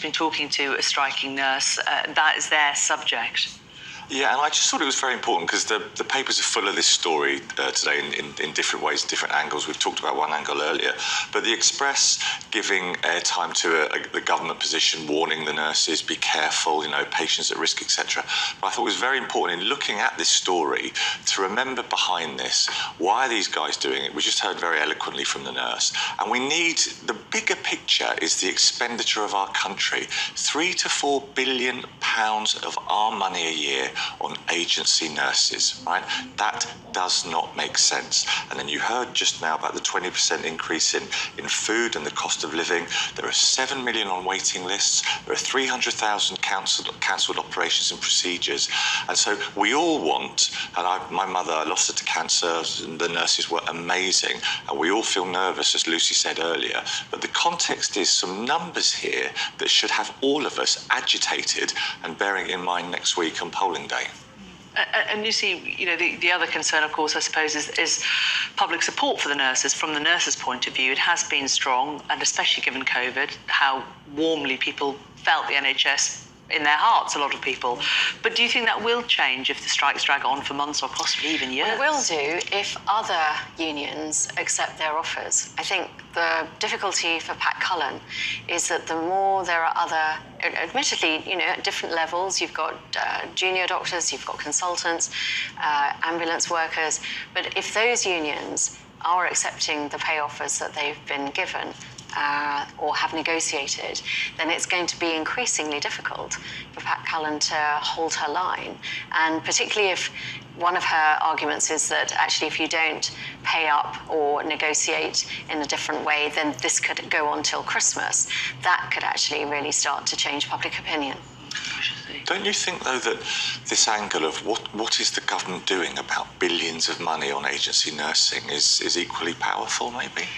just been talking to a striking nurse. That is their subject. Yeah, and I just thought it was very important because the papers are full of this story today in different ways, different angles. We've talked about one angle earlier, but the Express giving airtime to the government position, warning the nurses, be careful, patients at risk, etc. But I thought it was very important in looking at this story to remember behind this, why are these guys doing it? We just heard very eloquently from the nurse. And we need, the bigger picture is the expenditure of our country. £3 to £4 billion of our money a year on agency nurses, right? That does not make sense. And then you heard just now about the 20% increase in food and the cost of living. There are 7 million on waiting lists. There are 300,000 cancelled operations and procedures. And so we all want, and my mother, I lost her to cancer, and the nurses were amazing. And we all feel nervous, as Lucy said earlier. But the context is some numbers here that should have all of us agitated and bearing in mind next week on polling day. And you see, the other concern, of course, I suppose, is public support for the nurses. From the nurses' point of view, it has been strong, and especially given COVID, how warmly people felt the NHS in their hearts, a lot of people. But do you think that will change if the strikes drag on for months or possibly even years? Well, it will do if other unions accept their offers. I think the difficulty for Pat Cullen is that the more there are other, admittedly, at different levels, you've got junior doctors, you've got consultants, ambulance workers, but if those unions are accepting the pay offers that they've been given, or have negotiated, then it's going to be increasingly difficult for Pat Cullen to hold her line. And particularly if one of her arguments is that actually if you don't pay up or negotiate in a different way, then this could go on till Christmas. That could actually really start to change public opinion. Don't you think, though, that this angle of what is the government doing about billions of money on agency nursing is equally powerful, maybe?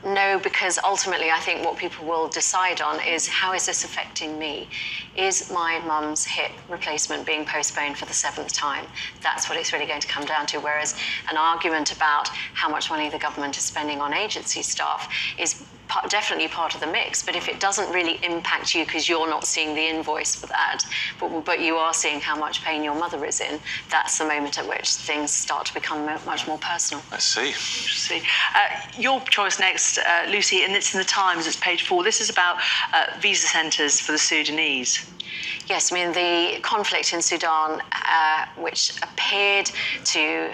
No, because ultimately I think what people will decide on is, how is this affecting me? Is my mum's hip replacement being postponed for the 7th time? That's what it's really going to come down to, whereas an argument about how much money the government is spending on agency staff is definitely part of the mix, but if it doesn't really impact you because you're not seeing the invoice for that, but you are seeing how much pain your mother is in, that's the moment at which things start to become much more personal. I see. Your choice next, Lucy, and it's in the Times, it's page 4. This is about visa centres for the Sudanese. Yes, I mean, the conflict in Sudan, which appeared to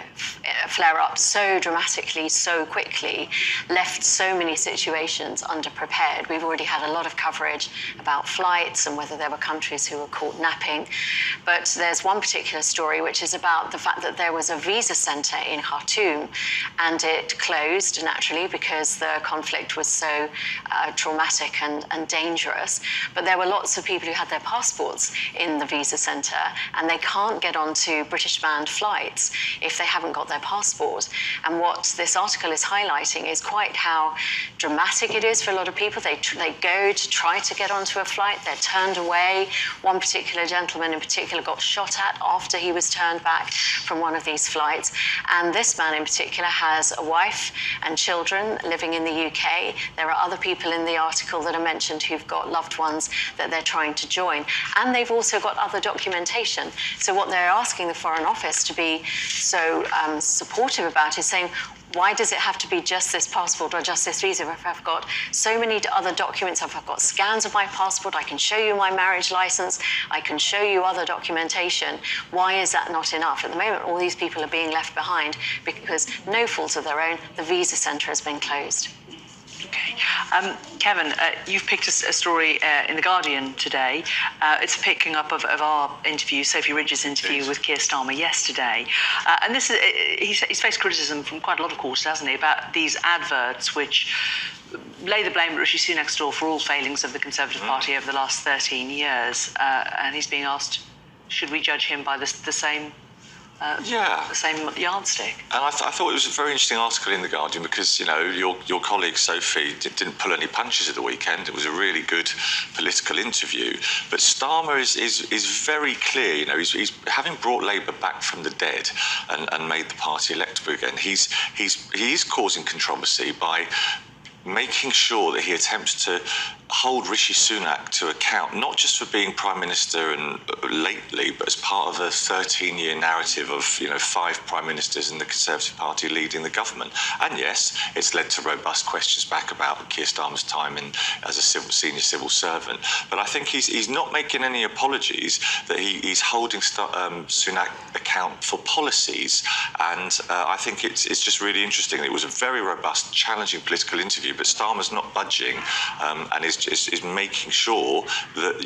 flare up so dramatically, so quickly, left so many situations underprepared. We've already had a lot of coverage about flights and whether there were countries who were caught napping. But there's one particular story which is about the fact that there was a visa centre in Khartoum, and it closed, naturally, because the conflict was so traumatic and dangerous. But there were lots of people who had their passports in the visa centre, and they can't get onto British-manned flights if they haven't got their passport. And what this article is highlighting is quite how dramatic it is for a lot of people. They go to try to get onto a flight, they're turned away. One particular gentleman in particular got shot at after he was turned back from one of these flights. And this man in particular has a wife and children living in the UK. There are other people in the article that are mentioned who've got loved ones that they're trying to join. And they've also got other documentation. So what they're asking the Foreign Office to be so supportive about is saying, why does it have to be just this passport or just this visa? If I've got so many other documents, if I've got scans of my passport, I can show you my marriage license, I can show you other documentation. Why is that not enough? At the moment, all these people are being left behind because, no fault of their own, the visa centre has been closed. Okay. Kevin, you've picked a story in The Guardian today. It's picking up of our interview, Sophie Ridge's interview with Keir Starmer yesterday. And this is, he's faced criticism from quite a lot of quarters, hasn't he, about these adverts which lay the blame at Rishi Sunak's door for all failings of the Conservative Party over the last 13 years. And he's being asked, should we judge him by the same yardstick? And I thought it was a very interesting article in The Guardian because, your colleague Sophie didn't pull any punches at the weekend. It was a really good political interview. But Starmer is very clear, he's having brought Labour back from the dead and made the party electable again. He is causing controversy by making sure that he attempts to hold Rishi Sunak to account, not just for being Prime Minister and lately, but as part of a 13-year narrative of 5 Prime Ministers in the Conservative Party leading the government. And yes, it's led to robust questions back about Keir Starmer's time as a senior civil servant. But I think he's not making any apologies that he's holding Sunak account for policies. And I think it's just really interesting. It was a very robust, challenging political interview, but Starmer's not budging and is making sure that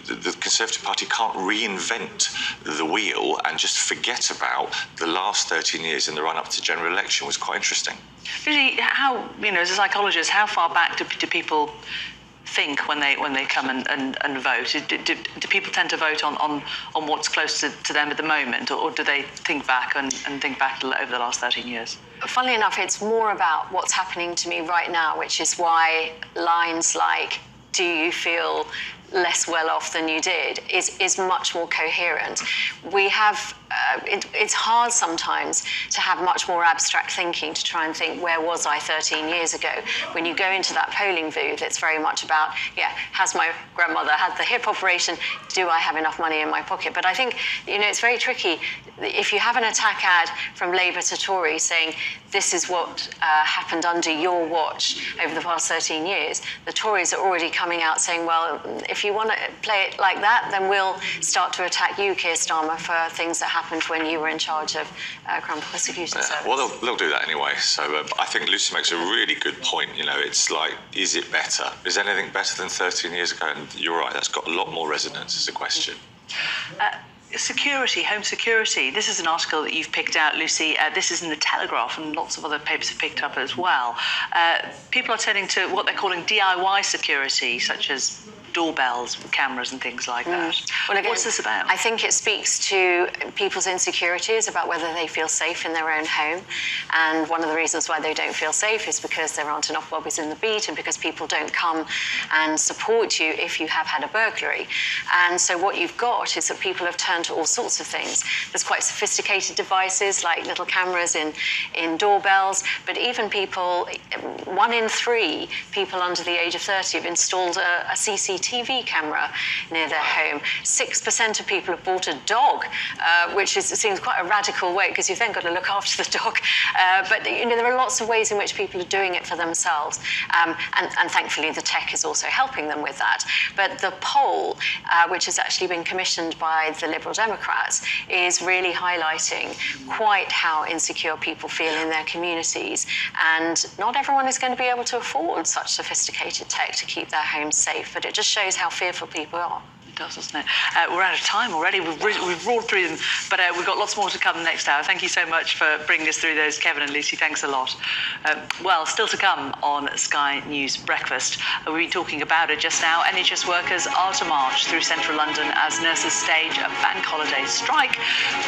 the Conservative Party can't reinvent the wheel and just forget about the last 13 years in the run-up to general election. Was quite interesting. Really, how, as a psychologist, how far back do people think when they come and vote? Do people tend to vote on what's close to them at the moment, or do they think back and think back over the last 13 years? Funnily enough, it's more about what's happening to me right now, which is why lines like, do you feel less well off than you did, is much more coherent. We have, it's hard sometimes to have much more abstract thinking, to try and think, where was I 13 years ago? When you go into that polling booth, it's very much about, has my grandmother had the hip operation? Do I have enough money in my pocket? But I think, it's very tricky. If you have an attack ad from Labour to Tory saying, this is what happened under your watch over the past 13 years, the Tories are already coming out saying, well, if you want to play it like that, then we'll start to attack you, Keir Starmer, for things that happened when you were in charge of Crown Prosecution Service. Well, they'll do that anyway. So I think Lucy makes a really good point. It's like, is it better? Is anything better than 13 years ago? And you're right, that's got a lot more resonance as a question. Security, home security. This is an article that you've picked out, Lucy. This is in the Telegraph, and lots of other papers have picked up as well. People are turning to what they're calling DIY security, such as doorbells, cameras and things like that. Well, again, what's this about? I think it speaks to people's insecurities about whether they feel safe in their own home. And one of the reasons why they don't feel safe is because there aren't enough bobbies in the beat, and because people don't come and support you if you have had a burglary. And so what you've got is that people have turned to all sorts of things. There's quite sophisticated devices like little cameras in doorbells, but even people, 1 in 3 people under the age of 30 have installed a CCTV camera near their home. 6% of people have bought a dog, which seems quite a radical way, because you've then got to look after the dog. But there are lots of ways in which people are doing it for themselves, and thankfully the tech is also helping them with that. But the poll, which has actually been commissioned by the Liberal Democrats, is really highlighting quite how insecure people feel in their communities, and not everyone is going to be able to afford such sophisticated tech to keep their homes safe, but it just shows how fearful people are. It does, doesn't it? We're out of time already. We've roared through them, but we've got lots more to come next hour. Thank you so much for bringing us through those, Kevin and Lucy. Thanks a lot. Well, still to come on Sky News Breakfast. We've been talking about it just now. NHS workers are to march through central London as nurses stage a bank holiday strike.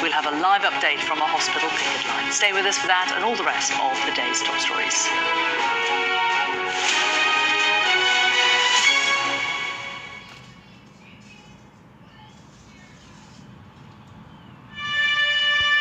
We'll have a live update from our hospital picket line. Stay with us for that and all the rest of the day's top stories.